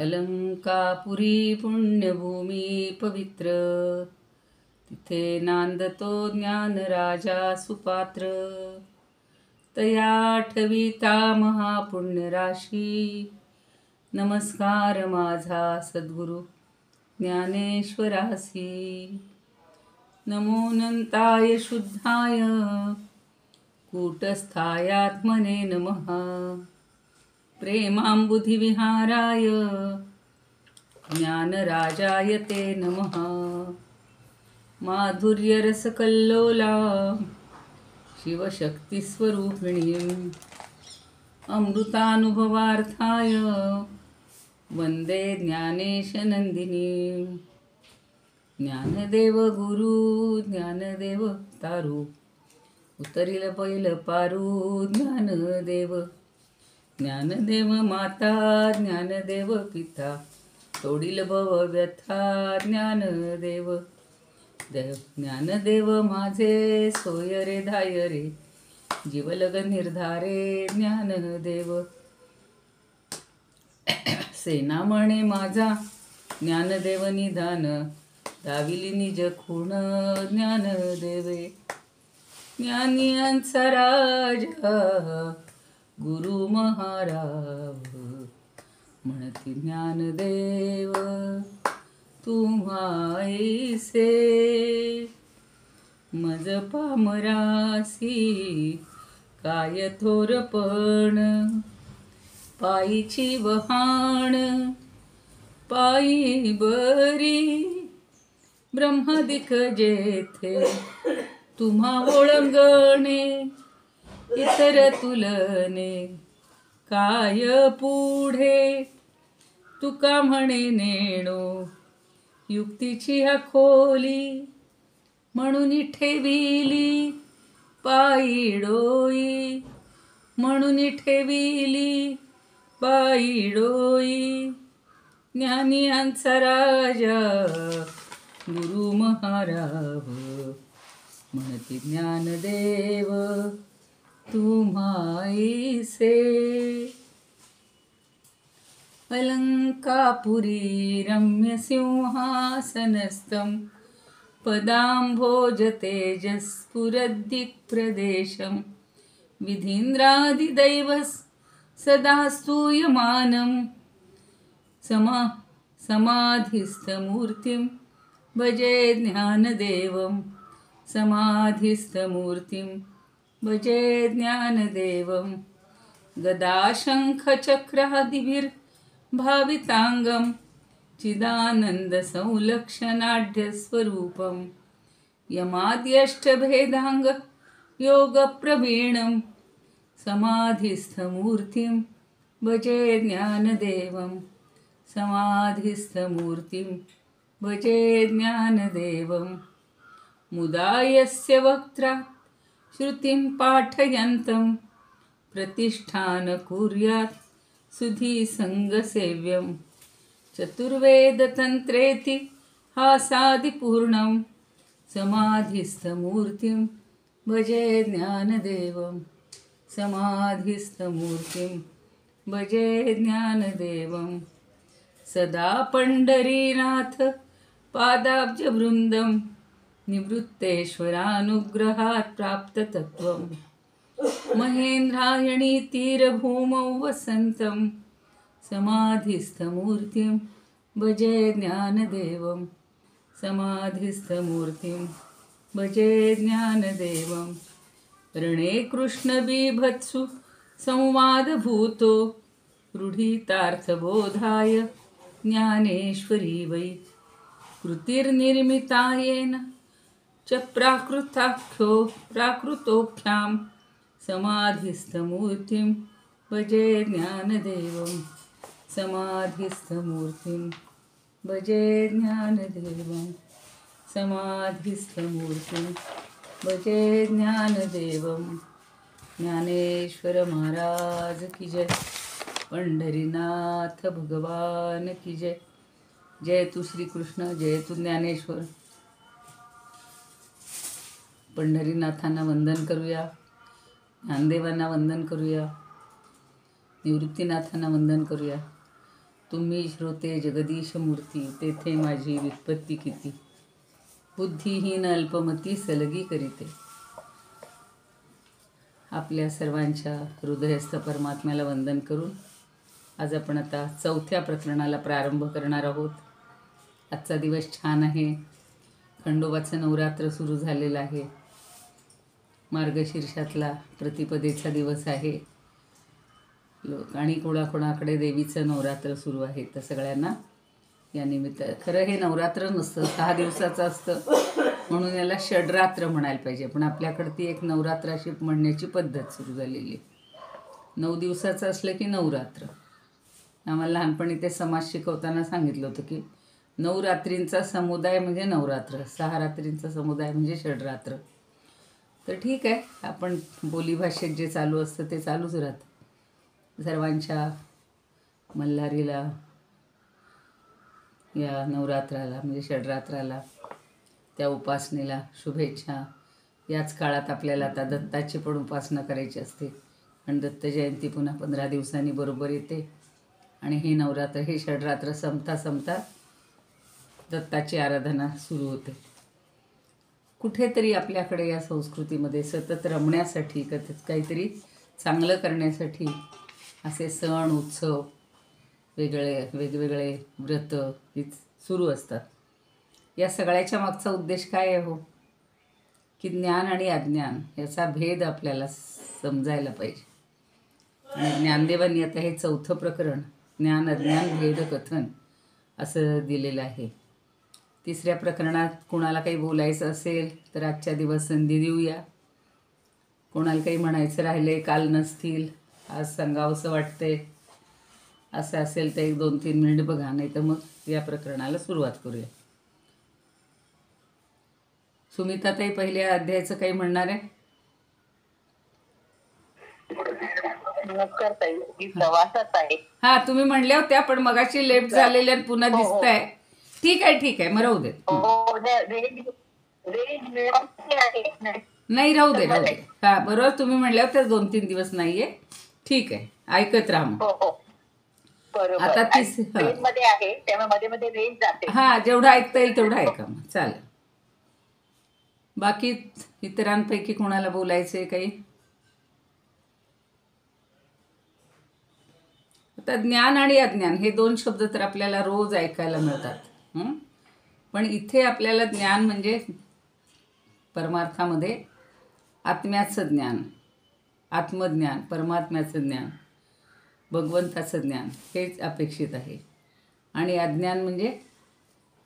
अलंकापुरी पुण्यभूमी पवित्र, तिथे नांदतो ज्ञान राजा सुपात्र. तया ठविता महापुण्य राशी, नमस्कार माझा सद्गुरु ज्ञानेश्वरासी. नमोऽनंताय शुद्धाय कूटस्थायात्मने नमः. प्रेमांबुधिविहाराय ज्ञानराजाय ते नमः. माधुर्यरसकल्लोला शिवशक्तिस्वरूपिणीम् अमृतानुभवार्थाय वंदे ज्ञानेशनंदिनीम्. ज्ञानदेव गुरु ज्ञानदेव तारू, उतरिल पैल पारू ज्ञानदेव. ज्ञानदेव माता ज्ञानदेव पिता, तोडील भव व्यथा ज्ञानदेव. ज्ञानदेव माझे सोय रे धाय रे, जीवलग निर्धारे ज्ञानदेव. सेना म्हणे माझा ज्ञानदेव निधान, दाविली निज खूण ज्ञानदेवे. ज्ञानियांचा राजा गुरु महाराज, म्हणती ज्ञानदेव तुम्हाईसे. मज पामरासी काय थोरपण, पायीची वहाण पायी बरी. ब्रह्मादिक जेथे तुम्हा ओळंगणे, इतर तुलने काय पुढे. तुका म्हणे नेणो युक्तीची हा खोली, म्हणून ठेविली पायी डोई. म्हणून ठेविली पायी डोई. ज्ञानियांचा राजा गुरु महाराज, म्हणती ज्ञानदेव तुम्हाईसे. अलंकापुरी रम्य सिंहासनस्थं, पदाम्भोज तेजस्फुरद्दिक्प्रदेशं. विधीन्द्रादिदैवस् सदा स्तूयमानं, समाधिस्थमूर्तिं भजे ज्ञानदेवं. समाधिस्थमूर्तिं भजे ज्ञानदेवं. गदाशङ्खचक्रादिभिर्भाविताङ्गं, चिदानन्दसंलक्षणाढ्यस्वरूपं. यमाद्यष्टभेदाङ्ग योगप्रवीणं, समाधिस्थमूर्तिं भजे ज्ञानदेवं. समाधिस्थमूर्तिं भजे ज्ञानदेवं. मुदा यस्य वक्त्रा श्रुतिं पाठयन्तं, प्रतिष्ठान कुर्यात् सुधीसङ्गसेव्यं. चतुर्वेदतन्त्रेति हासादिपूर्णं, समाधिस्थमूर्तिं भजे ज्ञानदेवं. समाधिस्थमूर्तिं भजे ज्ञानदेवं. सदा पंढरीनाथ पादाब्जवृन्दं, निवृत्तेश्वरानुग्रहात् प्राप्ततत्त्वं. महेन्द्रायणी तीरभूमौ वसन्तं, समाधिस्थमूर्तिं भजे ज्ञानदेवं. समाधिस्थमूर्तिं भजे ज्ञानदेवं. रणे कृष्णबीभत्सु संवादभूतो, रूढितार्थबोधाय ज्ञानेश्वरी वै. कृतिर्निर्मितायेन च प्राकृतोख्यां, समाधिस्थमूर्तिं भजे ज्ञानदेवं. समाधिस्थमूर्तिं भजे ज्ञानदेवं. समाधिस्थमूर्तिं भजे ज्ञानदेवं. ज्ञानेश्वर महाराज की जय. पंढरीनाथ भगवान की जय. जय तू श्रीकृष्ण, जय तू ज्ञानेश्वर. पंढरीनाथांना वंदन करूया, ज्ञानदेवांना वंदन करूया, निवृत्तीनाथांना वंदन करूया. तुम्ही श्रोते जगदीश मूर्ती, तेथे माझी व्युत्पत्ती किती. बुद्धिहीन अल्पमती सलगी करीते. आपल्या सर्वांच्या हृदयस्थ परमात्म्याला वंदन करून आज आपण आता 4थ्या प्रकरणाला प्रारंभ करणार आहोत. आजचा दिवस छान आहे. खंडोबाचं नवरात्र सुरू झालेलं आहे. मार्गशीर्षातला प्रतिपदेचा दिवस आहे. आणि कोणाकोणाकडे देवीचं नवरात्र सुरू आहे. तर सगळ्यांना या निमित्त, खरं हे नवरात्र नसतं, 6 दिवसाचं असतं, म्हणून याला षडरात्र म्हणायला पाहिजे. पण आपल्याकडे ती एक नवरात्राशी म्हणण्याची पद्धत सुरू झालेली आहे. 9 दिवसाचं असलं की नवरात्र. आम्हाला लहानपणी ते समाज शिकवताना सांगितलं होतं की 9 रात्रींचा समुदाय म्हणजे नवरात्र, 6 रात्रींचा समुदाय म्हणजे षडरात्र. तर ठीक आहे, आपण बोलीभाषेत जे चालू असतं ते चालूच राहतं. सर्वांच्या मल्हारीला, या नवरात्राला म्हणजे षडरात्राला, त्या उपासनेला शुभेच्छा. याच काळात आपल्याला आता दत्ताची पण उपासना करायची असते. आणि दत्त जयंती पुन्हा 15 दिवसांनी बरोबर येते. आणि हे नवरात्र, हे षडरात्र संपता संपता दत्ताची आराधना सुरू होते. कुठेतरी आपल्याकडे या संस्कृतीमध्ये सतत रमण्यासाठी, काहीतरी चांगलं करण्यासाठी असे सण उत्सव, वेगवेगळे व्रत सुरू असतात. या सगळ्याच्या मागचा उद्देश काय आहे हो? की ज्ञान आणि अज्ञान याचा भेद आपल्याला समजायला पाहिजे. आणि ज्ञानदेवांनी आता हे 4थं प्रकरण ज्ञान अज्ञान भेद कथन असं दिलेलं आहे. 3ऱ्या प्रकरणात कोणाला काही बोलायचं असेल तर आजच्या दिवस संधी देऊया. कोणाला काही म्हणायचं राहिले, काल नसतील, आज सांगावंसं वाटतंय, असं असेल तर 1-2-3 मिनिट बघा, नाही तर मग या प्रकरणाला सुरुवात करूया. सुमिताताई, पहिल्या अध्यायाचं काही म्हणणार आहे? हा, तुम्ही म्हणल्या होत्या पण मगाशी लेफ्ट झालेल्या पुन्हा दिसताय. ठीक आहे, मग राहू दे. नाही, राहू दे. हा, बरोबर, तुम्ही म्हणल्या होत्या 2-3 दिवस नाहीये. ठीक आहे, ऐकत राहा मग. आता हा, जेवढं ऐकता येईल तेवढं ऐका मग, चालेल. बाकी इतरांपैकी कोणाला बोलायचंय काही? आता ज्ञान आणि अज्ञान हे 2 शब्द तर आपल्याला रोज ऐकायला मिळतात. पण इथे आपल्याला ज्ञान म्हणजे परमार्थामध्ये आत्म्याचं ज्ञान, आत्मज्ञान, परमात्म्याचं ज्ञान, भगवंताचं ज्ञान हेच अपेक्षित आहे. आणि अज्ञान म्हणजे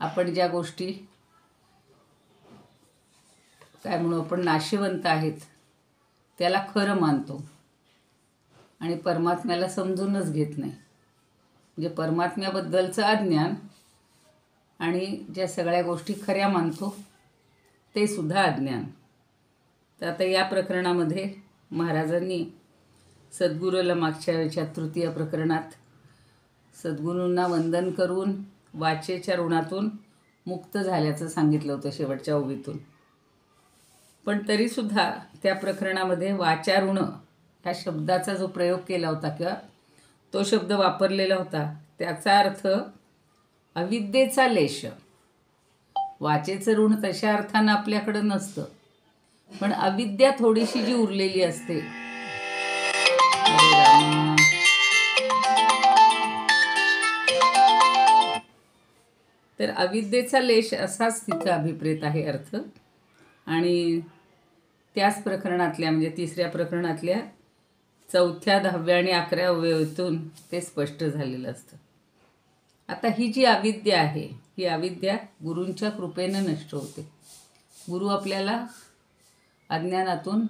आपण ज्या गोष्टी काय म्हणू आपण नाशिवंत आहेत त्याला खरं मानतो आणि परमात्म्याला समजूनच घेत नाही. म्हणजे परमात्म्याबद्दलचं अज्ञान आणि ज्या सगळ्या गोष्टी खऱ्या मानतो ते सुद्धा अज्ञान. तर आता या प्रकरणामध्ये महाराजांनी सद्गुरूला मागच्या वेळच्या 3य प्रकरणात सद्गुरूंना वंदन करून वाचेच्या ऋणातून मुक्त झाल्याचं सांगितलं होतं शेवटच्या ओवीतून. पण तरीसुद्धा त्या प्रकरणामध्ये वाचा ऋण ह्या शब्दाचा जो प्रयोग केला होता किंवा तो शब्द वापरलेला होता त्याचा अर्थ अविद्येचा लेश. वाचेचं ऋण तशा अर्थानं आपल्याकडं नसतं, पण अविद्या थोडीशी जी उरलेली असते, तर अविद्येचा लेश असाच तिथं अभिप्रेत आहे अर्थ. आणि त्याच प्रकरणातल्या म्हणजे 3ऱ्या प्रकरणातल्या 4थ्या, 10व्या आणि 11व्या ओवीतून ते स्पष्ट झालेलं असतं. आता ही जी अविद्या आहे, ही अविद्या गुरूंच्या कृपेनं नष्ट होते. गुरु आपल्याला अज्ञानातून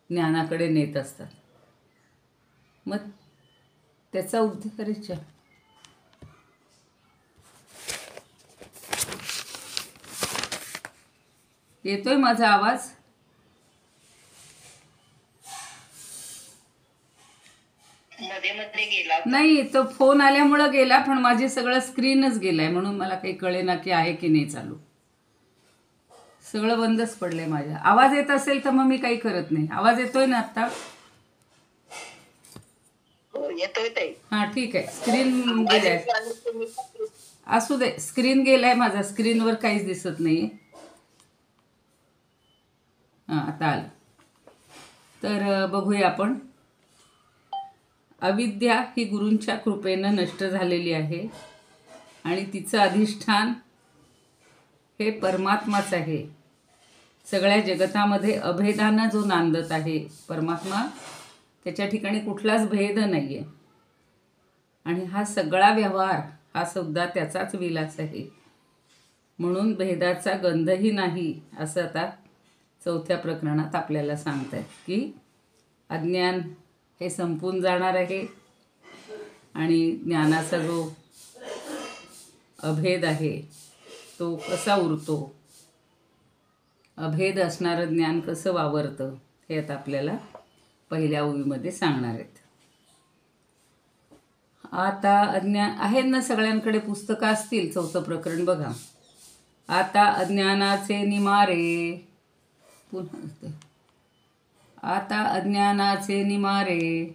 ज्ञानाकडे नेत असतात. मग त्याचा उद्धार करायचा. येतोय माझा आवाज? नाही, तो फोन आल्यामुळं गेला, पण माझे सगळं स्क्रीनच गेलाय म्हणून मला काही कळेना की आहे की नाही चालू. सगळं बंदच पडलंय माझ्या. आवाज येत असेल तर मग मी काही करत नाही. आवाज येतोय ना आता? येतोय ताई. हां ठीक आहे. स्क्रीन गेलाय. आणि तुम्ही असू दे, स्क्रीन गेलाय माझा, स्क्रीनवर काहीच दिसत नाही. हां आता आलं. तर बघूया आपण. अविद्या ही गुरूंच्या कृपेनं नष्ट झालेली आहे आणि तिचं अधिष्ठान हे परमात्माच आहे. सगळ्या जगतामध्ये अभेदानं जो नांदत आहे परमात्मा, त्याच्या ठिकाणी कुठलाच भेद नाही आहे. आणि हा सगळा व्यवहार हा सुद्धा त्याचाच विलास आहे. म्हणून भेदाचा गंधही नाही, असं आता 4थ्या प्रकरणात आपल्याला सांगत आहेत की अज्ञान हे संपून जाणार आहे आणि ज्ञानाचा जो अभेद आहे तो कसा उरतो, अभेद असणारं ज्ञान कसं वावरतं, हे आता आपल्याला पहिल्या ओवीमध्ये सांगणार आहेत. आता अज्ञान आहेत ना, सगळ्यांकडे पुस्तकं असतील. 4थं प्रकरण बघा. आता अज्ञानाचे निमारे, पुन्हा आता अज्ञानाचे निमारे,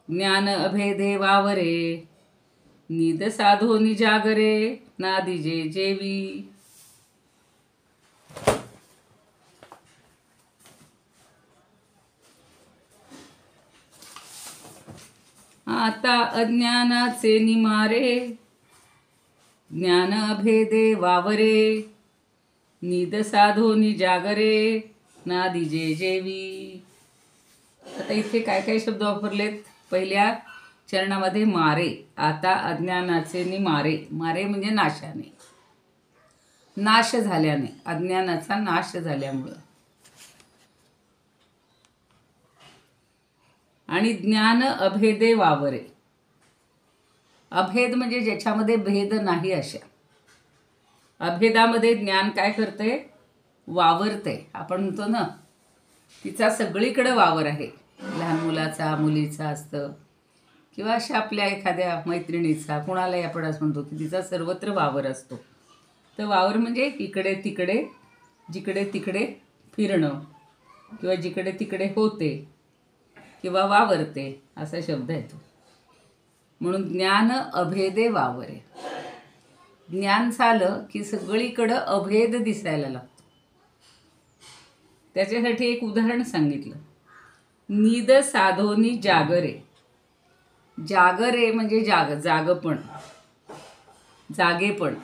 ज्ञान अभेदे वावरे, निद साधोनी जागरे, नादिजे जेवी. आता अज्ञानाचे निमारे, ज्ञान अभेदे वावरे, निद साधोनी जागरे, नादिजे जेवी. आता इथे काय काय शब्द वापरलेत. पहिल्या चरणामध्ये मारे. आता अज्ञानाचे निमारे, मारे म्हणजे नाशाने, नाश झाल्याने, अज्ञानाचा नाश झाल्यामुळं. आणि ज्ञान अभेदे वावरे, अभेद म्हणजे ज्याच्यामध्ये भेद नाही अशा. अभेदामध्ये ज्ञान काय करते, वावरते. आपण म्हणतो ना, तिचा सगळीकडे वावर आहे. लहान मुलाचा, मुलीचा असतं, किंवा अशा आपल्या एखाद्या मैत्रिणीचा, कुणालाही आपण असं म्हणतो की तिचा सर्वत्र वावर असतो. तर वावर म्हणजे इकडे तिकडे, जिकडे तिकडे फिरणं, किंवा जिकडे तिकडे होते किंवा वावरते, असा शब्द येतो. म्हणून ज्ञान अभेदे वावरे. ज्ञान झालं की सगळीकडं अभेद दिसायला लागतो. त्याच्यासाठी एक उदाहरण सांगितलं. निद साधोनी जागरे. जागरे म्हणजे जागपण, जागेपण.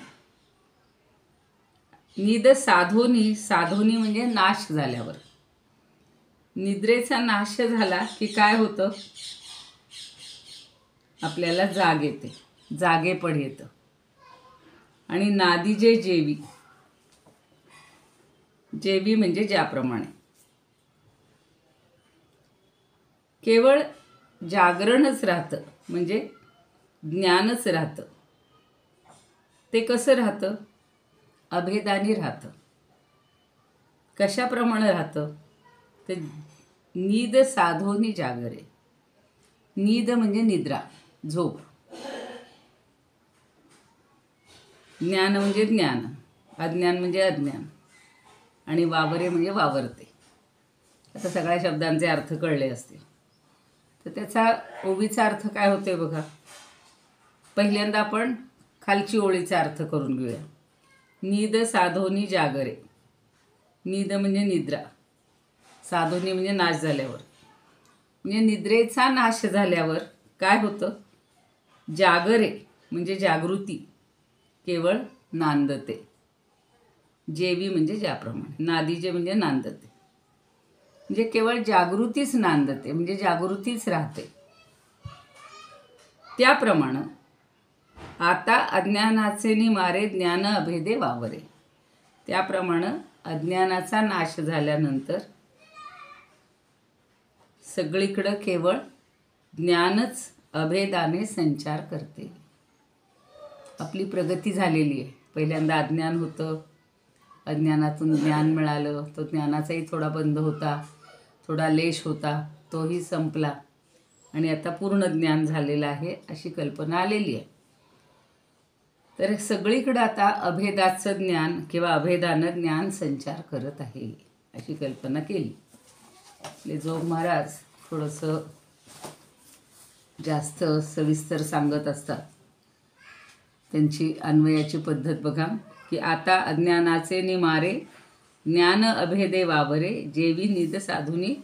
निद साधोनी, साधोनी म्हणजे नाश झाल्यावर. निद्रेचा नाश झाला की काय होतं, आपल्याला जाग येते, जागेपण येतं. आणि नादिजे जेवी, जेवी म्हणजे ज्याप्रमाणे. केवळ जागरणच राहतं, म्हणजे ज्ञानच राहतं. ते कसं राहतं, अभेदानी राहतं. कशाप्रमाणे राहतं, ते नीद साधोनी जागरे. नीद म्हणजे निद्रा, झोप. ज्ञान म्हणजे ज्ञान, अज्ञान म्हणजे अज्ञान, आणि वावरे म्हणजे वावरते. आता सगळ्या शब्दांचे अर्थ कळले असतील. तर त्याचा ओवीचा अर्थ काय होते बघा. पहिल्यांदा आपण खालची ओळीचा अर्थ करून घेऊया. नीद साधोनी जागरे. नीद म्हणजे निद्रा, साधोनी म्हणजे नाश झाल्यावर. म्हणजे निद्रेचा नाश झाल्यावर काय होतं, जागरे म्हणजे जागृती केवळ नांदते. जेवी म्हणजे ज्याप्रमाणे, नादीजे म्हणजे नांदते, म्हणजे केवळ जागृतीच नांदते, म्हणजे जागृतीच राहते. त्याप्रमाणे आता अज्ञानाचे निमारे, ज्ञान अभेदे वावरे. त्याप्रमाणे अज्ञानाचा नाश झाल्यानंतर सगळीकडं केवळ ज्ञानच अभेदाने संचार करते. आपली प्रगती झालेली आहे. पहिल्यांदा अज्ञान होतं, अज्ञानातून ज्ञान मिळालं, तो ज्ञानाचाही थोडा बंध होता, थोडा लेश होता, तोही संपला, आणि आता पूर्ण ज्ञान झालेलं आहे अशी कल्पना आलेली आहे. तर सगळीकडं आता अभेदाचं ज्ञान किंवा अभेदानं ज्ञान संचार करत आहे अशी कल्पना केली. आपले जोग महाराज थोडंसं जास्त सविस्तर सांगत असतात. त्यांची अन्वयाची पद्धत बघा की आता अज्ञानाचे निमारे ज्ञान अभेदे वावरे जेवी निद साधुनी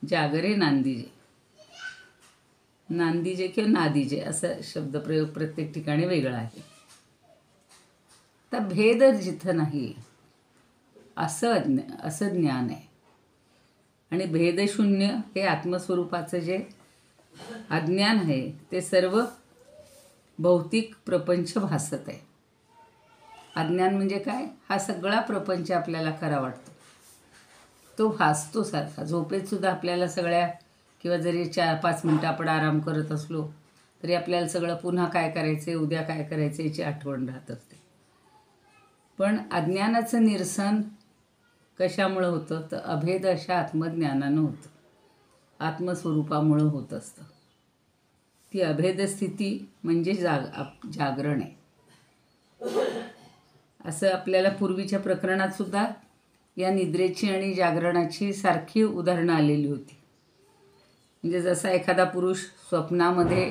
जागरे नांदीजे. नांदीजे किंवा नादीजे असं शब्दप्रयोग प्रत्येक ठिकाणी वेगळा आहे. तर भेद जिथं नाही असं ज्ञान आहे. आणि भेदशून्य हे आत्मस्वरूपाचं जे अज्ञान आहे ते सर्व भौतिक प्रपंच भासत आहे. अज्ञान म्हणजे काय? हा सगळा प्रपंच आपल्याला खरा वाटतो, तो भासतो सारखा. झोपेतसुद्धा आपल्याला सगळ्या किंवा जरी 4-5 मिनटं आपण आराम करत असलो तरी आपल्याला सगळं पुन्हा काय करायचं आहे, उद्या काय करायचं याची आठवण राहत असते. पण अज्ञानाचं निरसन कशामुळं होतं? तर अभेद अशा आत्मज्ञानानं होतं, आत्मस्वरूपामुळं होत असतं. ती अभेद स्थिती म्हणजे जागरण आहे. असं आपल्याला पूर्वीच्या प्रकरणातसुद्धा या निद्रेची आणि जागरणाची सारखी उदाहरणं आलेली होती. म्हणजे जसा एखादा पुरुष स्वप्नामध्ये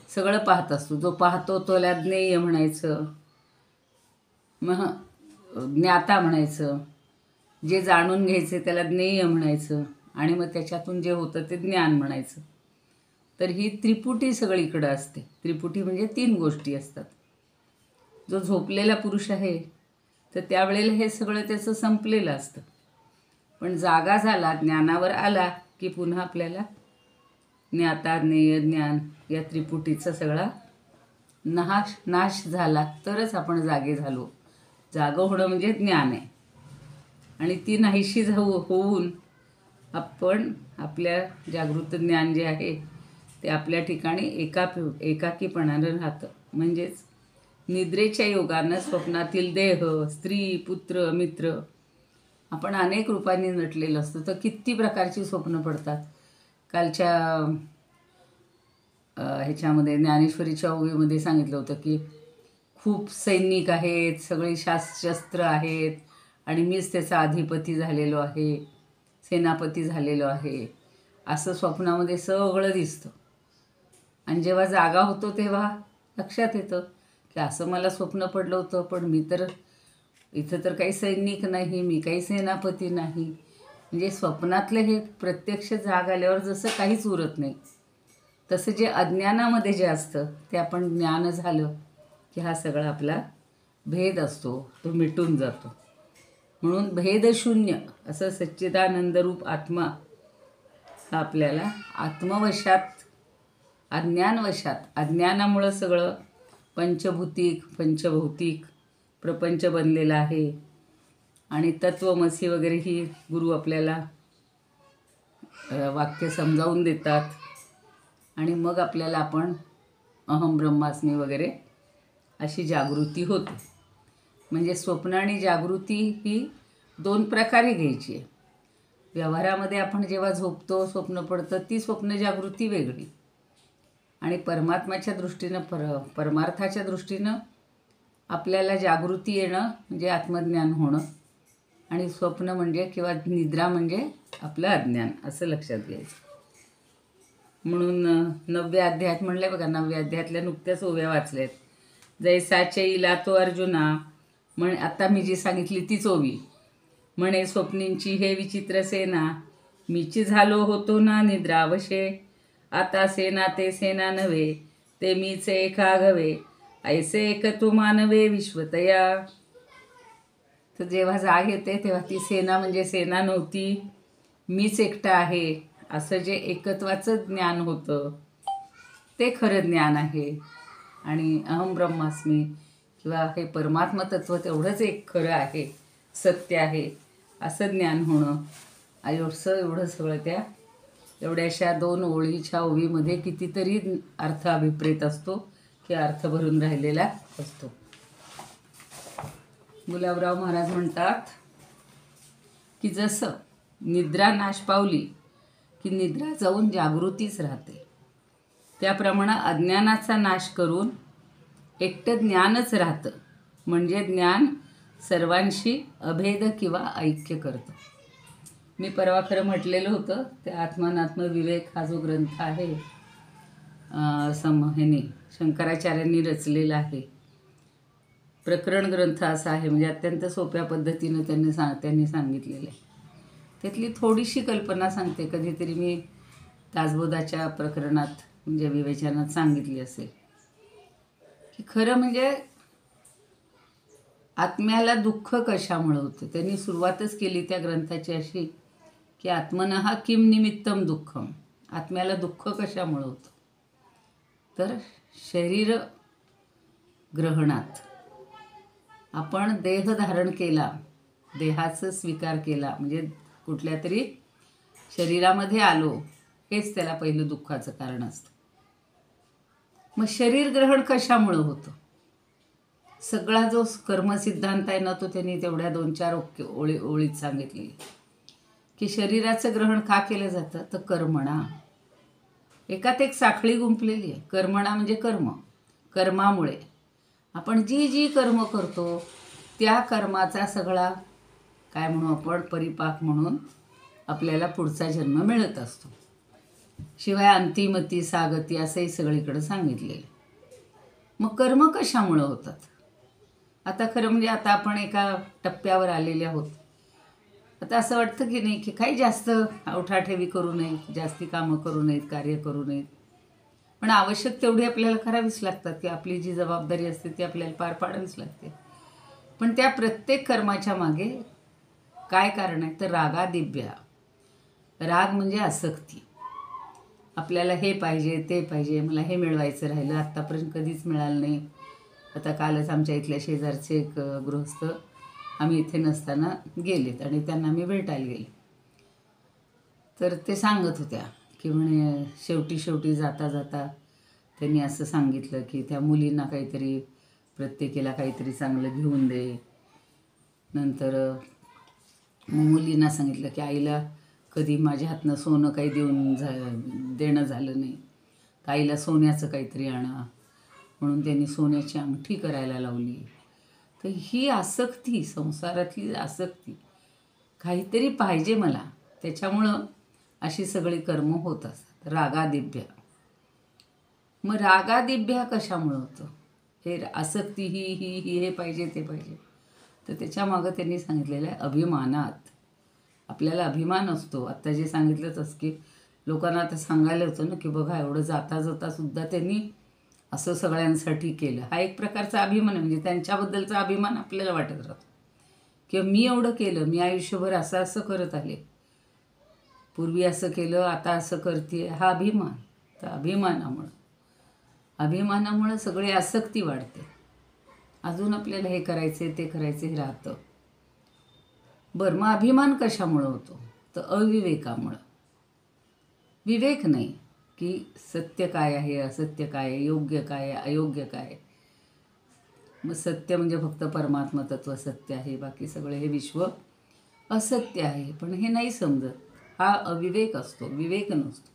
सगळं पाहत असतो, जो पाहतो त्याला ज्ञेय म्हणायचं, ज्ञाता म्हणायचं, जे जाणून घ्यायचे त्याला ज्ञेय म्हणायचं, आणि मग त्याच्यातून जे होतं ते ज्ञान म्हणायचं. तर ही त्रिपुटी सगळीकडं असते. त्रिपुटी म्हणजे 3 गोष्टी असतात. जो झोपलेला पुरुष आहे तर त्यावेळेला हे सगळं त्याचं संपलेलं असतं. पण जागा झाला, ज्ञानावर आला की पुन्हा आपल्याला ज्ञाता ज्ञेय ज्ञान या त्रिपुटीचा सगळा नाश झाला तरच आपण जागे झालो. जागं होणं म्हणजे ज्ञान आहे. आणि ती नाहीशी होऊन आपण आपल्या जागृत ज्ञान जे आहे ते आपल्या ठिकाणी एकाकीपणानं राहतं. म्हणजेच निद्रेच्या योगानं स्वप्नातील देह, स्त्री, पुत्र, मित्र आपण अनेक रूपांनी नटलेलं असतो. तर किती प्रकारची स्वप्न पडतात. कालच्या ह्याच्यामध्ये ज्ञानेश्वरीच्या ओवीमध्ये सांगितलं होतं की खूप सैनिक आहेत, सगळी शस्त्र आहेत आणि मीच त्याचा अधिपती झालेलो आहे, सेनापती झालेलो आहे, असं स्वप्नामध्ये सगळं दिसतं. आणि जेव्हा जागा होतो तेव्हा लक्षात येतं की असं मला स्वप्न पडलं होतं, पण मी तर इथं तर काही सैनिक नाही, मी काही सेनापती नाही. म्हणजे स्वप्नातलं हे प्रत्यक्ष जाग आल्यावर जसं काहीच उरत नाही, तसं जे अज्ञानामध्ये जे असतं ते आपण ज्ञान झालं की हा सगळा आपला भेद असतो, तो मिटून जातो. म्हणून भेदशून्य असं सच्चिदानंदरूप आत्मा हा आपल्याला आत्मवशात, अज्ञानवशात, अज्ञानामुळं सगळं पंचभौतिक प्रपंच बनलेला आहे. आणि तत्वमसी वगैरे ही गुरु आपल्याला वाक्य समजावून देतात. आणि मग आपल्याला आपण अहम ब्रह्मास्मी वगैरे अशी जागृती होते. म्हणजे स्वप्न आणि जागृती ही 2 प्रकारे घ्यायची आहे. व्यवहारामध्ये आपण जेव्हा झोपतो, स्वप्न पडतं, ती स्वप्न जागृती वेगळी. आणि परमात्म्याच्या दृष्टीनं परमार्थाच्या दृष्टीनं आपल्याला जागृती येणं म्हणजे आत्मज्ञान होणं, आणि स्वप्न म्हणजे किंवा निद्रा म्हणजे आपलं अज्ञान, असं लक्षात घ्यायचं. म्हणून 9व्या अध्यायात म्हणलं बघा, 9व्या अध्यायातल्या नुकत्याच ओव्या वाचल्यात. जैसा चैला तो अर्जुना म्हणे, आता मी जी सांगितली तीच ओवी म्हणे, स्वप्नींची हे विचित्र सेना, मीची झालो होतो ना निद्रावशे, आता सेना ते सेना नव्हे, ते मीच एका घवे, ऐसे एक तू मानवे विश्वतया. तर जेव्हा जाग येते तेव्हा ती सेना म्हणजे सेना नव्हती, मीच एकटा आहे असं जे एकत्वाचं ज्ञान होतं ते खरं ज्ञान आहे. आणि अहम ब्रह्मास्मी किंवा हे परमात्मा तत्व तेवढंच एक खरं आहे, सत्य आहे असं ज्ञान होणं. एवढं सगळं त्या एवढ्याशा 2 ओळीच्या ओवीमध्ये कितीतरी अर्थ अभिप्रेत असतो की अर्थ भरून राहिलेला असतो. गुलाबराव महाराज म्हणतात की जसं निद्रा नाश पावली की निद्रा जाऊन जागृतीच राहते, त्याप्रमाणे अज्ञानाचा नाश करून एकटं ज्ञानच राहतं. म्हणजे ज्ञान सर्वांशी अभेद किंवा ऐक्य करतं. मी परवा खरं म्हटलेलं होतं, ते आत्मानात्म विवेक हा जो ग्रंथ आहे ह्याने शंकराचार्यांनी रचलेला आहे. प्रकरण ग्रंथ असा आहे, म्हणजे अत्यंत सोप्या पद्धतीनं त्यांनी सांगितलेलं आहे. त्यातली थोडीशी कल्पना सांगते. कधीतरी मी दासबोधाच्या प्रकरणात म्हणजे विवेचनात सांगितली असेल की खरं म्हणजे आत्म्याला दुःख कशामुळे होतं. त्यांनी सुरुवातच केली त्या ग्रंथाची अशी की आत्मनः किम निमित्तम दुःखम. आत्म्याला दुःख कशामुळे होतं तर शरीर ग्रहणात आपण देह धारण केला, देहाचा स्वीकार केला, म्हणजे कुठल्या तरी शरीरामध्ये आलो, हेच त्याला पहिलं दुःखाचं कारण असतं. मग शरीर ग्रहण कशामुळं होतं. सगळा जो कर्मसिद्धांत आहे ना तो त्यांनी तेवढ्या 2-4 ओळीत सांगितलेली की शरीराचं ग्रहण का केलं जातं तर कर्मणा. एकात एक साखळी गुंफलेली आहे. कर्मणा म्हणजे कर्म, कर्मामुळे आपण जी जी कर्म करतो त्या कर्माचा सगळा काय म्हणू आपण परिपाक म्हणून आपल्याला पुढचा जन्म मिळत असतो. शिवाय अंतिमती सागती असंही सगळीकडे सांगितलेलं. मग कर्म कशामुळं होतात. आता खरं म्हणजे आता आपण एका टप्प्यावर आलेले आहोत. आता असं वाटतं की नाही की काही जास्त अवठाठेवी करू नयेत, जास्ती कामं करू नयेत, कार्य करू नयेत, पण आवश्यक तेवढी आपल्याला करावीच लागतात की आपली जी जबाबदारी असते ती आपल्याला पार पाडावीच लागते. पण त्या प्रत्येक कर्माच्या मागे काय कारण आहे तर रागादिभ्या. राग म्हणजे आसक्ती. आपल्याला हे पाहिजे ते पाहिजे, मला हे मिळवायचं राहिलं, आत्तापर्यंत कधीच मिळालं नाही. आता कालच आमच्या इथल्या शेजारचे एक गृहस्थ आम्ही इथे नसताना गेलेत आणि त्यांना मी भेटायला गेले. तर ते सांगत होत्या की म्हणे शेवटी जाता जाता त्यांनी असं सांगितलं की त्या मुलींना काहीतरी प्रत्येकीला काहीतरी चांगलं घेऊन दे. नंतर मुलींना सांगितलं की आईला कधी माझ्या हातनं सोनं काही देणं झालं नाही, तर आईला सोन्याचं काहीतरी आणा म्हणून त्यांनी सोन्याची अंगठी करायला लावली. तर ही आसक्ती, संसारातली आसक्ती, काहीतरी पाहिजे मला, त्याच्यामुळं अशी सगळी कर्म होत असतात. रागादिभ्या. मग रागादिभ्या कशामुळं होतं. हे आसक्ती ही हे पाहिजे ते पाहिजे, तर त्याच्यामागं त्यांनी सांगितलेलं आहे अभिमानात. आपल्याला अभिमान असतो. आत्ता जे सांगितलंच की लोकांना आता सांगायला होतं ना की बघा एवढं जाता जाता सुद्धा त्यांनी असं सगळ्यांसाठी केलं. हा एक प्रकारचा अभिमान, म्हणजे त्यांच्याबद्दलचा अभिमान आपल्याला वाटत राहतो किंवा मी एवढं केलं, मी आयुष्यभर असं करत आले, पूर्वी असं केलं आता असं करते, हा अभिमान. तर अभिमानामुळं सगळी आसक्ती वाढते. अजून आपल्याला हे करायचे ते करायचे हे राहतं. बरं, मग अभिमान कशामुळं होतो तर अविवेकामुळं. विवेक नाही की सत्य काय आहे, असत्य काय आहे, योग्य काय आहे, अयोग्य काय आहे. मग सत्य म्हणजे फक्त परमात्मा तत्व सत्य आहे, बाकी सगळे हे विश्व असत्य आहे, पण हे नाही समजत. हा अविवेक असतो, विवेक नसतो.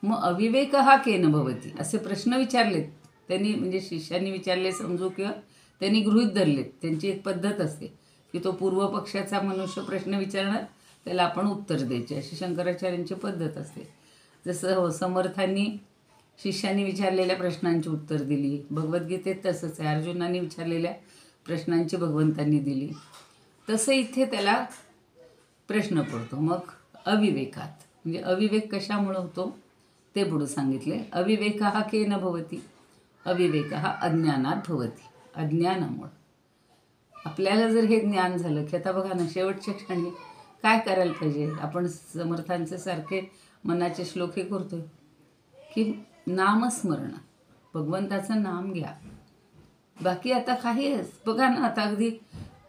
मग अविवेक हा केन भवती असे प्रश्न विचारलेत त्यांनी, म्हणजे शिष्यांनी विचारले समजू किंवा त्यांनी गृहीत धरलेत. त्यांची एक पद्धत असते की तो पूर्व पक्षाचा मनुष्य प्रश्न विचारणार, त्याला आपण उत्तर द्यायचे, अशी शंकराचार्यांची पद्धत असते. जसं समर्थांनी शिष्यांनी विचारलेल्या प्रश्नांची उत्तर दिली, भगवद्गीतेत तसंच आहे. अर्जुनाने विचारलेल्या प्रश्नांची भगवंतांनी दिली, तसं इथे त्याला प्रश्न पडतो. मग अविवेकात, म्हणजे अविवेक कशामुळं होतो ते पुढं सांगितले. अविवेक हा केन भवती. अविवेक हा अज्ञानात भवती. अज्ञानामुळं. आपल्याला जर हे ज्ञान झालं की आता बघा ना शेवटच्या क्षणी काय करायला पाहिजे. आपण समर्थांचे सारखे मनाचे श्लोक हे करतोय की नामस्मरण, भगवंताचं नाम घ्या. बाकी आता काही बघा ना, आता अगदी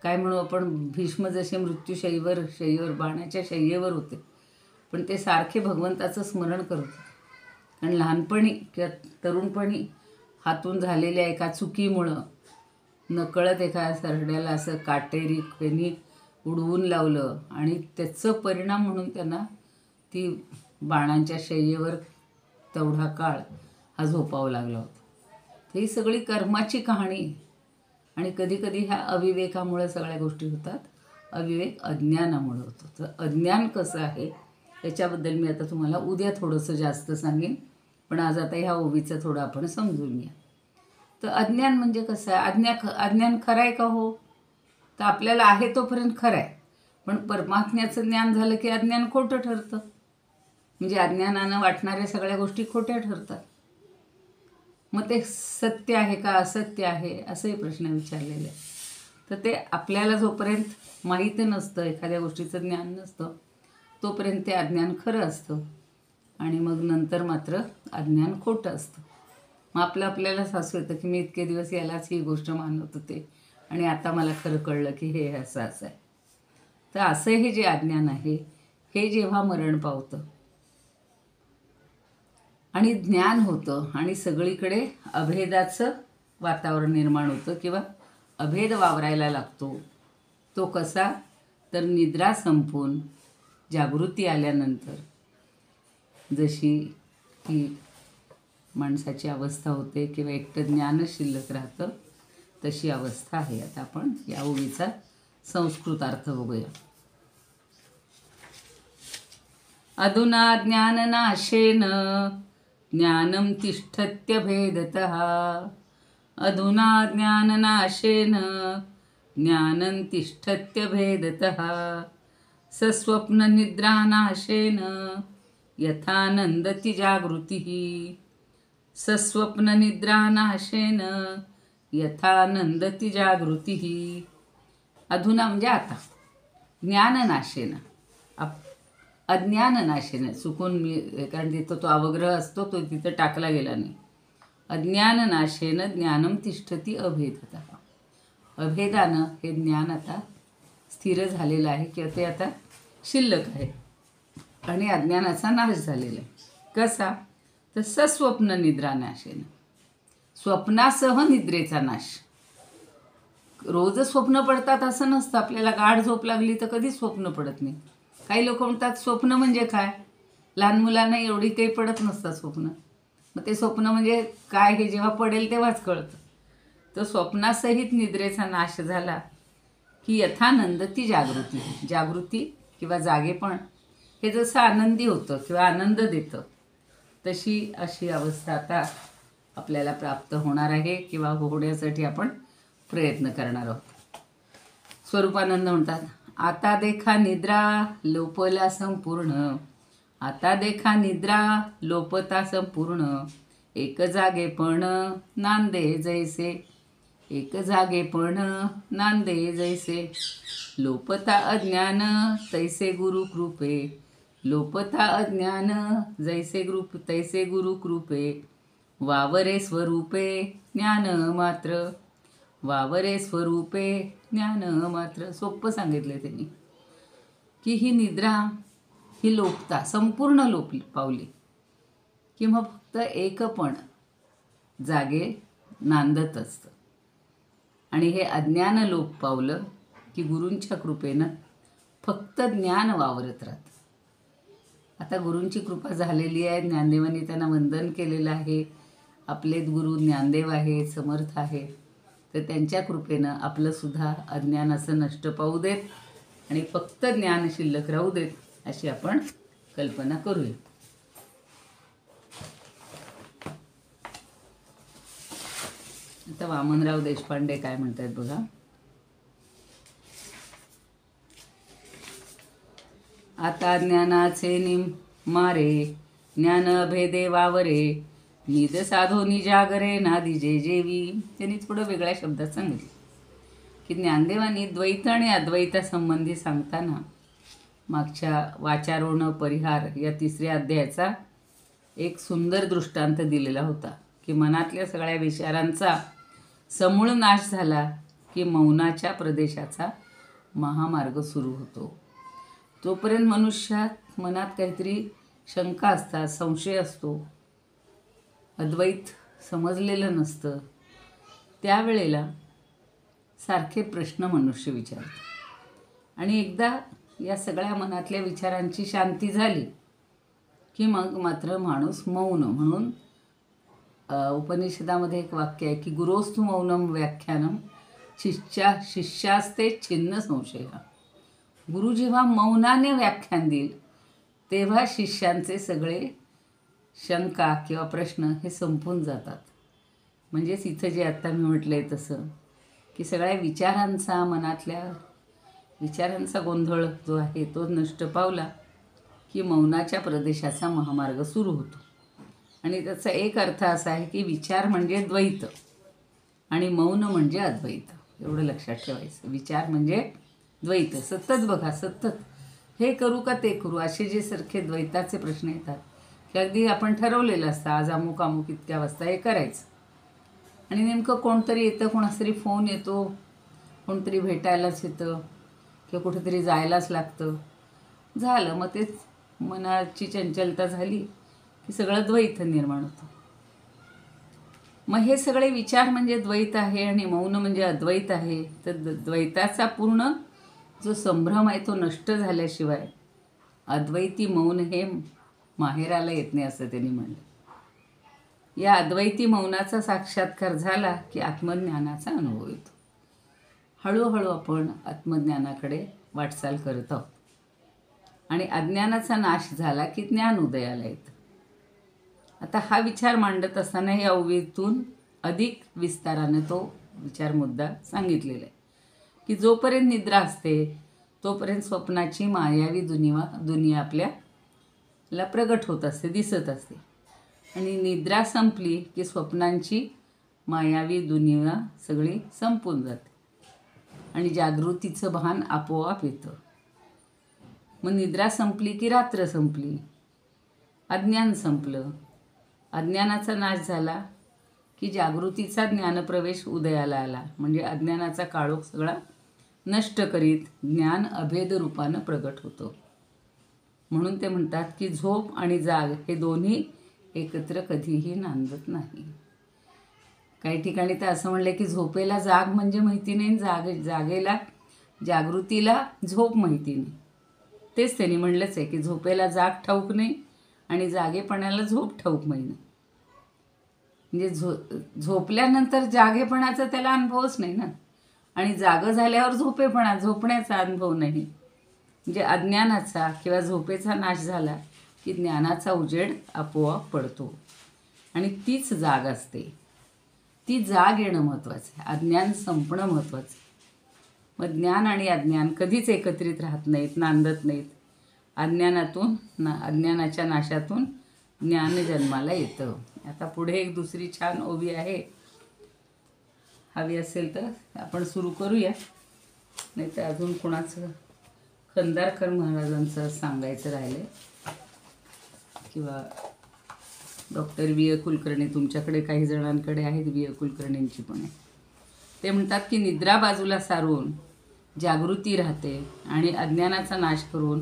काय म्हणू आपण, भीष्म जसे शय्येवर बाणाच्या शय्येवर होते, पण ते सारखे भगवंताचं स्मरण करत होते. कारण लहानपणी किंवा तरुणपणी हातून झालेल्या एका चुकीमुळं नकळत एका सरड्याला असं काटेरी त्यांनी उडवून लावलं आणि त्याचं परिणाम म्हणून त्यांना ती बाणांच्या शय्येवर तेवढा काळ हा झोपावा लागला होता. ही सगळी कर्माची कहाणी. आणि कधीकधी ह्या अविवेकामुळे सगळ्या गोष्टी होतात. अविवेक अज्ञानामुळे होतो. तर अज्ञान कसं आहे याच्याबद्दल मी आता तुम्हाला उद्या थोडंसं जास्त सांगेन. पण आज आता ह्या ओवीचं थोडं आपण समजून घ्या. तर अज्ञान म्हणजे कसं आहे? अज्ञान खरं आहे का हो? तर आपल्याला आहे तोपर्यंत खरं आहे, पण परमात्म्याचं ज्ञान झालं की अज्ञान खोटं ठरतं. म्हणजे अज्ञानानं वाटणाऱ्या सगळ्या गोष्टी खोट्या ठरतात. मग ते सत्य आहे का असत्य आहे असंही प्रश्न विचारलेले आहे. तर ते आपल्याला जोपर्यंत माहीत नसतं, एखाद्या गोष्टीचं ज्ञान नसतं, तोपर्यंत ते अज्ञान खरं असतं आणि मग नंतर मात्र अज्ञान खोटं असतं. मग आपल्यालाच हसू येतं की मी इतके दिवस यालाच ही गोष्ट मानत होते आणि आता मला खरं कळलं की हे असं असं आहे. तर असं हे जे अज्ञान आहे हे जेव्हा मरण पावतं आणि ज्ञान होतं आणि सगळीकडे अभेदाचं वातावरण निर्माण होतं किंवा अभेद वावरायला लागतो. तो कसा? तर निद्रा संपून जागृती आल्यानंतर जशी की माणसाची अवस्था होते किंवा एकटं ज्ञानच शिल्लक राहतं, तशी अवस्था आहे. आता आपण या ओवीचा संस्कृतार्थ बघूया. अधुना ज्ञाननाशेन ज्ञानं तिष्ठत्यभेदतः. अधुना ज्ञाननाशेन ज्ञानं तिष्ठत्यभेदतः. सस्वप्ननिद्रानाशेन यथा नन्दति जागृतिः. सस्वप्ननिद्रानाशेन यथा नन्दति जागृतिः. अधुना म्हणजे आता, ज्ञाननाशेन अज्ञाननाशेन, चुकून मी कारण तिथं तो अवग्रह असतो तो तिथं टाकला गेला नाही. अज्ञाननाशेन ज्ञानं तिष्ठती अभेदतः. अभेदानं हे ज्ञान आता स्थिर झालेलं आहे किंवा ते आता शिल्लक आहे आणि अज्ञानाचा नाश झालेला आहे. कसा? तर सस्वप्न निद्रानाशेन, स्वप्नासह निद्रेचा नाश. रोज स्वप्न पडतात असं नसतं. आपल्याला गाढ झोप लागली तर कधीच स्वप्न पडत नाही. काही लोक म्हणतात स्वप्न म्हणजे काय? लहान मुलांना एवढी काही पडत नसतात स्वप्न. मग ते स्वप्न म्हणजे काय हे जेव्हा पडेल तेव्हाच कळतं. तर स्वप्नासहित निद्रेचा नाश झाला की यथानंदती जागृती. जागृती किंवा जागेपण हे जसं आनंदी होतं किंवा आनंद देतं, तशी अशी अवस्था आता आपल्याला प्राप्त होणार आहे किंवा होण्यासाठी आपण प्रयत्न करणार आहोत. स्वरूपानंद म्हणतात, आता देखा निद्रा लोपला संपूर्ण. आता देखा निद्रा लोपता संपूर्ण. एक जागेपण नांदे जैसे. एक जागेपण नांदे जैसे. लोपता अज्ञान तैसे गुरु कृपे. लोपता अज्ञान जैसे तैसे गुरु कृपे. वावरे स्वरूपे ज्ञान मात्र. वावरे स्वरूपे ज्ञान मात्र. सोपं सांगितलं त्यांनी की ही निद्रा ही लोपता संपूर्ण पावली की मग फक्त एकपण जागे नांदत असतं आणि हे अज्ञान लोप पावलं की गुरूंच्या कृपेनं फक्त ज्ञान वावरत राहतं. आता गुरूंची कृपा झालेली आहे. ज्ञानदेवांनी त्यांना वंदन केलेलं आहे. आपले गुरु ज्ञानदेव आहेत, समर्थ आहे. तर त्यांच्या कृपेनं आपलंसुद्धा अज्ञान असं नष्ट पाहू देत आणि फक्त ज्ञान शिल्लक राहू देत, अशी आपण कल्पना करूया. आता वामनराव देशपांडे काय म्हणतात बघा. आता ज्ञानाचे मारे ज्ञान भेदे वावरे. निज साधो निजागरे नादी जे जेवी. त्यांनी थोडं वेगळ्या शब्दात सांगितलं की ज्ञानदेवांनी द्वैत आणि अद्वैतासंबंधी सांगताना मागच्या वाचारोहण परिहार या 3ऱ्या अध्यायाचा एक सुंदर दृष्टांत दिलेला होता की मनातल्या सगळ्या विचारांचा समूळ नाश झाला की मौनाच्या प्रदेशाचा महामार्ग सुरू होतो. तोपर्यंत मनुष्यात मनात काहीतरी शंका असतात, संशय असतो, अद्वैत समजलेलं नसतं. त्यावेळेला सारखे प्रश्न मनुष्य विचारतो आणि एकदा या सगळ्या मनातल्या विचारांची शांती झाली की मग मात्र माणूस मौन म्हणून उपनिषदामध्ये एक वाक्य आहे की गुरोस्तु मौनम व्याख्यानम शिष्यास्ते छिन्न संशय. गुरु जेव्हा मौनाने व्याख्यान देईल तेव्हा शिष्यांचे सगळे शंका किंवा प्रश्न हे संपून जातात. म्हणजेच इथं जे आत्ता मी म्हटलं आहे तसं की सगळ्या विचारांचा, मनातल्या विचारांचा गोंधळ जो आहे तो नष्ट पावला की मौनाच्या प्रदेशाचा महामार्ग सुरू होतो. आणि त्याचा एक अर्थ असा आहे की विचार म्हणजे द्वैत आणि मौन म्हणजे अद्वैत. एवढं लक्षात ठेवायचं. विचार म्हणजे द्वैत. सतत बघा, सतत हे करू का ते करू असे जे सारखे द्वैताचे प्रश्न येतात की अगदी आपण ठरवलेलं असतं आज अमुक अमुक इतक्या वाजता हे करायचं आणि नेमकं कोणतरी येतं, कोणाचा तरी फोन येतो, कोणतरी भेटायलाच येतं किंवा कुठेतरी जायलाच लागतं. झालं मग तेच मनाची चंचलता झाली की सगळं द्वैत निर्माण होतं. मग हे सगळे विचार म्हणजे द्वैत आहे आणि मौन म्हणजे अद्वैत आहे. तर द्वैताचा पूर्ण जो संभ्रम आहे तो नष्ट झाल्याशिवाय अद्वैती मौन हे माहेराला येत नाही असं त्यांनी म्हणलं. या अद्वैती मौनाचा साक्षात्कार झाला की आत्मज्ञानाचा अनुभव येतो. हळूहळू आपण आत्मज्ञानाकडे वाटचाल करत आहोत आणि अज्ञानाचा नाश झाला की ज्ञान उदयाला येतं. आता हा विचार मांडत असताना या ओवीतून अधिक विस्ताराने तो विचार मुद्दा सांगितलेला आहे की जोपर्यंत निद्रा असते तोपर्यंत स्वप्नाची मायावी दुनिया आपल्याला प्रगट होत असते, दिसत असते. आणि निद्रा संपली की स्वप्नांची मायावी दुनिया सगळी संपून जाते आणि जागृतीचं भान आपोआप येतं. मग निद्रा संपली की रात्र संपली, अज्ञान संपलं. अज्ञानाचा नाश झाला की जागृतीचा ज्ञानप्रवेश उदयाला आला. म्हणजे अज्ञानाचा काळोख सगळा नष्ट करीत ज्ञान अभेद रूपानं प्रगट होतं. म्हणून ते म्हणतात की झोप आणि जाग हे दोन्ही एकत्र कधीही नांदत नाही. काही ठिकाणी तर असं म्हणलं की झोपेला जाग म्हणजे माहिती नाही, जागेला जागृतीला झोप माहिती नाही. तेच त्यांनी म्हणलंच आहे की झोपेला जाग ठाऊक नाही आणि जागेपणाला झोप ठाऊक नाही. म्हणजे झोपल्यानंतर जागेपणाचा त्याला अनुभवच नाही ना, आणि जागं झाल्यावर झोपण्याचा अनुभव नाही. म्हणजे अज्ञानाचा किंवा झोपेचा नाश झाला की ज्ञानाचा उजेड आपोआप पडतो आणि तीच जाग असते. ती जाग येणं महत्त्वाचं आहे, अज्ञान संपणं महत्त्वाचं आहे. मग ज्ञान आणि अज्ञान कधीच एकत्रित राहत नाहीत, नांदत नाहीत. अज्ञानाच्या नाशातून ज्ञान जन्माला येतं. आता पुढे एक दुसरी छान ओवी आहे, हवी असेल तर आपण सुरू करूया. नाही तर अजून कोणाचं खंदारकर महाराजांचं सांगायचं राहिलं किंवा डॉक्टर वी कुलकर्णी, तुमच्याकडे काही जणांकडे आहेत, वी कुलकर्णींची पण आहे. ते म्हणतात की निद्रा बाजूला सारून जागृती राहते आणि अज्ञानाचा नाश करून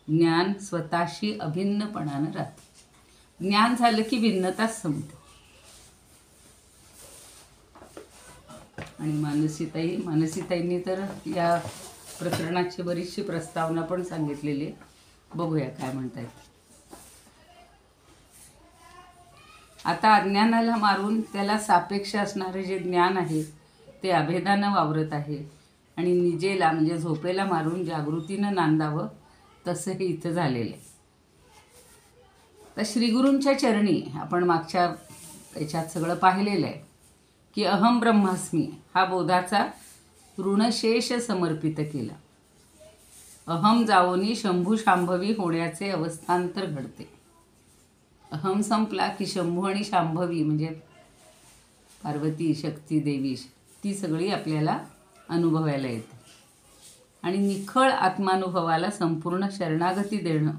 ज्ञान स्वतःशी अभिन्नपणानं राहते. ज्ञान झालं की भिन्नताच संपते. आणि मानसीताईंनी तर या प्रकरणाची बरीचशी प्रस्तावना पण सांगितलेली. बघूया काय म्हणतायत. आता अज्ञानाला मारून त्याला सापेक्ष असणारे जे ज्ञान आहे ते अभेदानं वावरत आहे आणि निजेला म्हणजे झोपेला मारून जागृतीनं नांदावं तसं हे इथं झालेलं आहे. तर श्रीगुरूंच्या चरणी आपण मागच्या याच्यात सगळं पाहिलेलं आहे की अहम ब्रह्मास्मी हा बोधाचा ऋणशेष समर्पित केला. अहम जावोनी शंभू शांभवी होण्याचे अवस्थांतर घडते. अहम संपला की शंभू आणि शांभवी म्हणजे पार्वती, शक्ती, देवी ती सगळी आपल्याला अनुभवायला येते. आणि निखळ आत्मानुभवाला संपूर्ण शरणागती देणं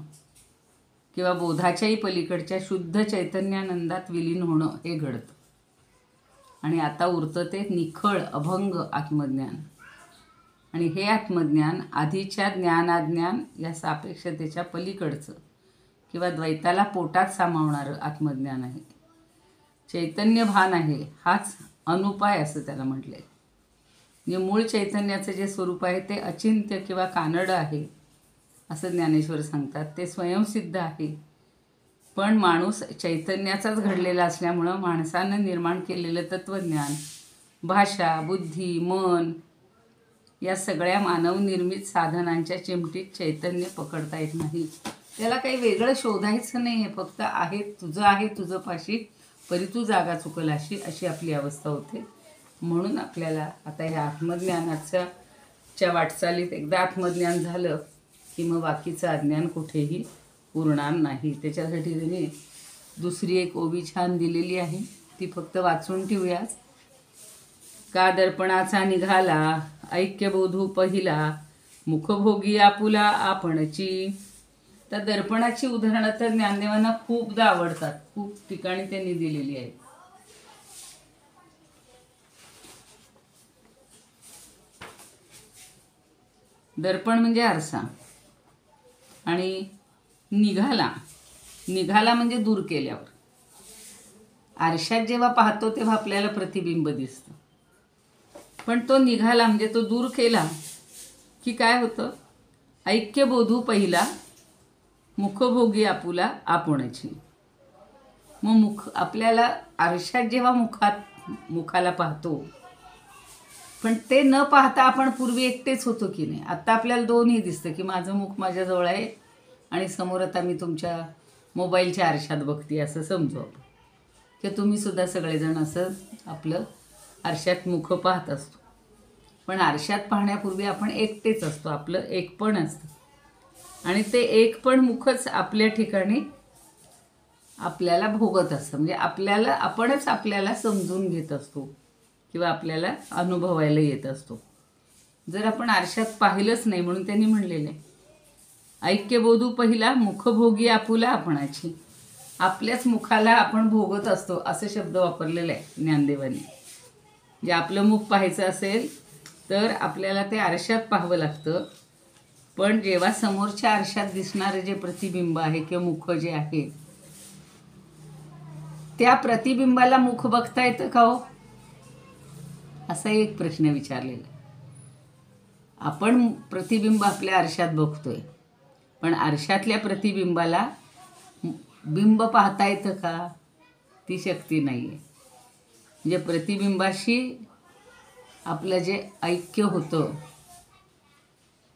किंवा बोधाच्याही पलीकडच्या शुद्ध चैतन्यानंदात विलीन होणं हे घडतं. आणि आता उरतं ते निखळ अभंग आत्मज्ञान. आणि हे आत्मज्ञान आधीच्या ज्ञानाज्ञान या सापेक्षतेच्या पलीकडचं किंवा द्वैताला पोटात सामावणारं आत्मज्ञान आहे. चैतन्य भान आहे, हाच अनुपाय असं त्याला म्हटलं आहे. म्हणजे मूळ चैतन्याचं जे स्वरूप आहे ते अचिंत्य किंवा कानड आहे असं ज्ञानेश्वर सांगतात. ते स्वयंसिद्ध आहे. पण माणूस चैतन्याचाच घडलेला असल्यामुळं माणसानं निर्माण केलेलं तत्त्वज्ञान, भाषा, बुद्धी, मन या सगळ्या मानवनिर्मित साधनांच्या चिमटीत चैतन्य पकडता येत नाही. त्याला काही वेगळं शोधायचं नाही आहे, फक्त आहे तुझं पाशी परी तू जागा चुकल अशी अशी आपली अवस्था होते. म्हणून आपल्याला आता ह्या आत्मज्ञानाच्या वाटचालीत एकदा आत्मज्ञान झालं की मग बाकीचं अज्ञान कुठेही उरणार नाही. त्याच्यासाठी त्यांनी दुसरी एक ओवी छान दिलेली आहे, ती फक्त वाचून ठेवूया. का दर्पणाचा निघाला ऐक्यबोधू पहिला, मुखभोगी आपुला आपणची. तर दर्पणाची उदाहरणं तर ज्ञानदेवांना खूपदा आवडतात, खूप ठिकाणी त्यांनी दिलेली आहेत. दर्पण म्हणजे आरसा, आणि निघाला म्हणजे दूर केल्यावर. आरशात जेव्हा पाहतो तेव्हा आपल्याला प्रतिबिंब दिसतं, पण तो निघाला म्हणजे तो दूर केला की काय होतं? ऐक्यबोधू पहिला, मुखभोगी आपुला आपणची. मग आपल्याला आरशात जेव्हा मुखाला पाहतो, पण ते न पाहता आपण पूर्वी एकटेच होतो की नाही. आत्ता आपल्याला दोन्ही दिसतं की माझं मुख माझ्याजवळ आहे आणि समोर आता मी तुमच्या मोबाईलच्या आरशात बघते असं समजू आपण, की तुम्हीसुद्धा सगळेजण असं आपलं आरशात मुख पाहत असतो. पण आरशात पाहण्यापूर्वी आपण एकटेच असतो, आपलं एकपण असतं, आणि ते एकपण मुखच आपल्या ठिकाणी आपल्याला भोगत असतं. म्हणजे आपणच आपल्याला समजून घेत असतो किंवा आपल्याला अनुभवायला येत असतो. जर आपण आरशात पाहिलंच नाही, म्हणून त्यांनी म्हणलेलं आहे ऐक्यबोधू पहिला, मुखभोगी आपुला आपणाची. आपल्याच मुखाला आपण भोगत असतो असं शब्द वापरलेला आहे ज्ञानदेवांनी. जे आपलं मुख पाहायचं असेल तर आपल्याला ते आरशात पाहावं लागतं, पण जेव्हा समोरच्या आरशात दिसणारे जे प्रतिबिंब आहे किंवा मुख जे आहे, त्या प्रतिबिंबाला मुख बघता येतं का हो, असा एक प्रश्न विचारलेला. आपण प्रतिबिंब आपल्या आरशात बघतोय, पण आरशातल्या प्रतिबिंबाला बिंब पाहता येतं का? ती शक्ती नाही आहे. म्हणजे प्रतिबिंबाशी आपलं जे ऐक्य होतं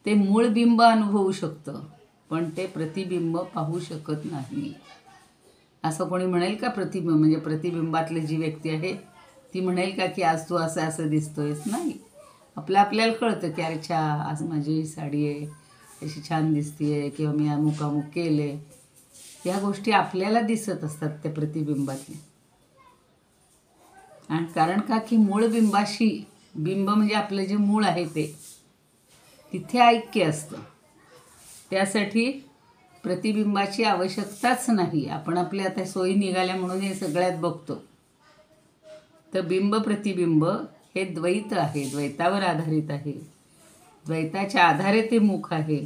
ते मूळ बिंब अनुभवू शकतं, पण ते प्रतिबिंब पाहू शकत नाही. असं कोणी म्हणेल का? प्रतिबिंब म्हणजे प्रतिबिंबातली जी व्यक्ती आहे ती म्हणेल का की आज तू असं असं दिसतोयस? नाही. आपल्याला कळतं की अरे छा, आज माझी ही साडी आहे, अशी छान दिसतीये, किंवा मी अमुक केले. ह्या गोष्टी आपल्याला दिसत असतात त्या प्रतिबिंबातल्या. आणि कारण का की मूळ बिंबाशी, बिंब म्हणजे आपलं जे मूळ आहे ते, तिथे ऐक्य असतं. त्यासाठी प्रतिबिंबाची आवश्यकताच नाही. आपण आपल्या आता सोयी निघाल्या म्हणून हे सगळ्यात बघतो. तर बिंब प्रतिबिंब हे द्वैत आहे, द्वैतावर आधारित आहे. द्वैताच्या आधारे ते मुख आहे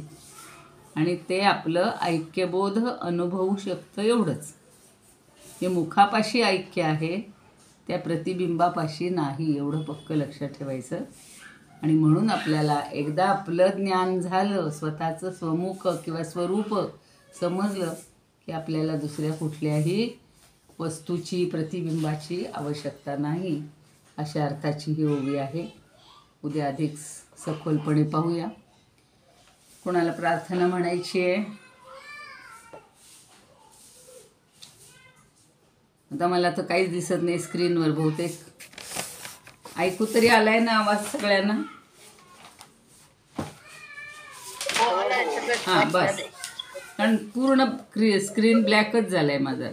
आणि ते आपलं ऐक्यबोध अनुभवू शकतं एवढंच. हे मुखापाशी ऐक्य आहे, त्या प्रतिबिंबापाशी नाही, एवढं पक्क लक्षात ठेवायचं. आणि म्हणून आपल्याला एकदा आपलं ज्ञान झालं, स्वतःचं स्वमुख किंवा स्वरूप समजलं की आपल्याला दुसऱ्या कुठल्याही वस्तूची, प्रतिबिंबाची आवश्यकता नाही. अशा अर्थाची ही ओवी आहे. उद्या अधिक सखोलपणे पाहूया. कोणाला प्रार्थना म्हणायची आहे? आता मला तर काहीच दिसत नाही स्क्रीनवर. बहुतेक ऐकू तरी आलाय ना आवाज सगळ्यांना? हां, बस. कारण पूर्ण स्क्रीन ब्लॅकच झालाय माझा.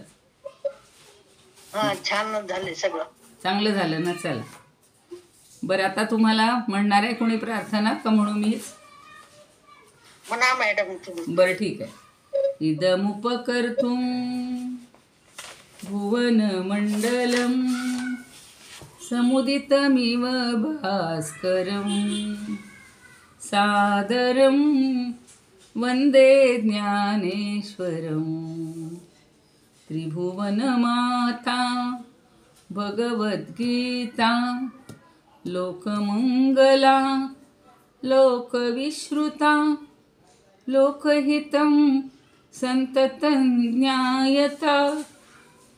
छान झाले सगळं. चांगलं झालं ना. चला बरं, आता तुम्हाला म्हणणार आहे कोणी प्रार्थना का म्हणू मीच? म्हणा मॅडम तुम्ही. बरं ठीक आहे. इदमुपकर्तुं भुवन मंडलम समुदितमिव भास्करं सादरं वंदे ज्ञानेश्वरं. त्रिभुवनमाता भगवद्गीता लोकमंगला लोकविश्रुता लोकहितं संततं ज्ञायता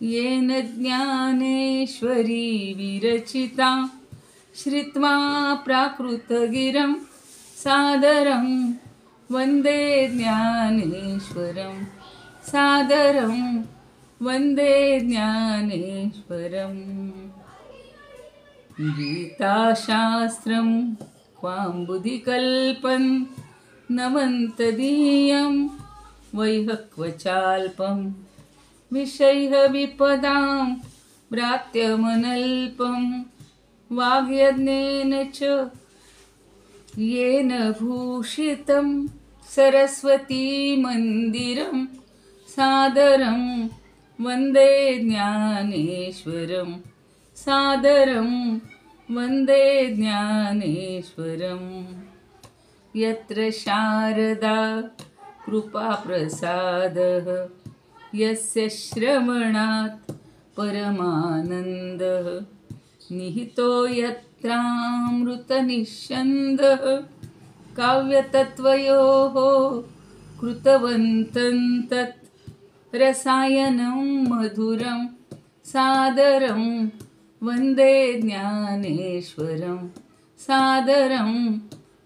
येन ज्ञानेश्वरी विरचिता. श्रुत्वा प्राकृतगिरं सादरं वंदे ज्ञानेश्वरं. सादरं वन्दे ज्ञानेश्वरम् गीताशास्त्रं क्वाम्बुधिकल्पं नमन्तदीयं वैहक्वचाल्पं विषयः विपदां व्रात्यमनल्पं वाग्यज्ञेन च येन भूषितं सरस्वतीमन्दिरं सादरं वन्दे ज्ञानेश्वरं सादरं वन्दे ज्ञानेश्वरम् यत्र शारदा कृपाप्रसादः यस्य श्रवणात् परमानन्दः निहितो यत्रामृतनिःस्यन्दः काव्यतत्त्वयोः कृतवन्तं तत् रसायनं मधुरं सादरं वन्दे ज्ञानेश्वरं सादरं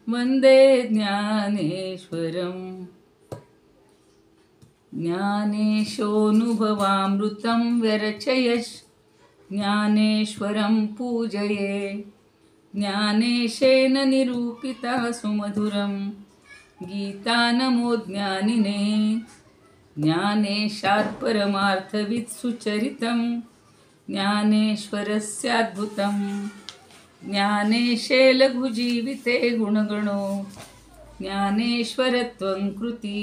वन्दे ज्ञानेश्वरम् ज्ञानेशोऽनुभवामृतं व्यरचयस् ज्ञानेश्वरं पूजये ज्ञानेशेन निरूपिता सुमधुरं गीता नमो ज्ञानिने ज्ञानेशात् परमार्थवित् सुचरितं ज्ञानेश्वरस्याद्भुतं ज्ञानेशे लघुजीविते गुणगणो ज्ञानेश्वरत्वं कृती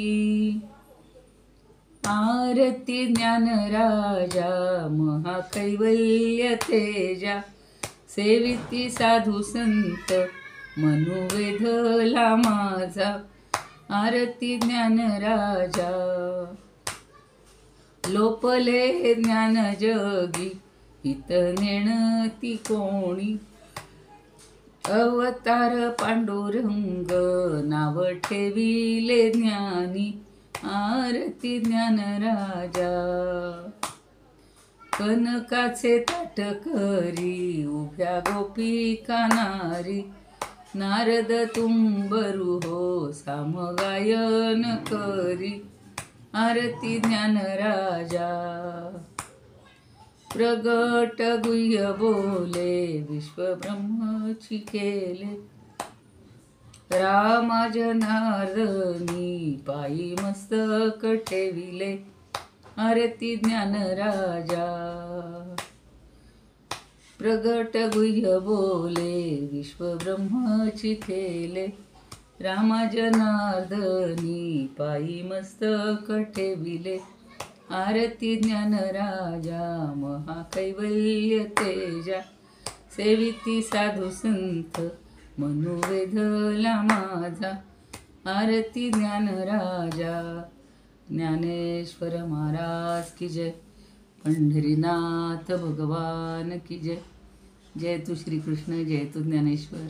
आरती ज्ञानराजा महाकैवल्यतेजा सेविती साधू संत मनुवेधला माझा आरती ज्ञानराजा लोपले ज्ञान जगी हित नेणती कोणी अवतार पांडुरंग नाव ठेविले ज्ञानी आरती ज्ञानराजा कनकाचे ताट करी उभ्या गोपिका नारी नारद तुंबरू हो सामगायन करी आरती ज्ञानराजा प्रगट गुह्य बोले विश्वब्रह्मची केले रामा जनार्दनी पायी मस्तक ठेविले आरती ज्ञानराजा प्रगट गुह्य बोले विश्वब्रह्मची केले रामा जनार्दनी पायी मस्तक ठेविले आरती ज्ञानराजा महाकैवल्य तेजा सेविती साधू संत मनुवेधला माझा आरती ज्ञानराजा ज्ञानेश्वर महाराज की जय पंढरीनाथ भगवान की जय जय तू श्रीकृष्ण जय तू ज्ञानेश्वर।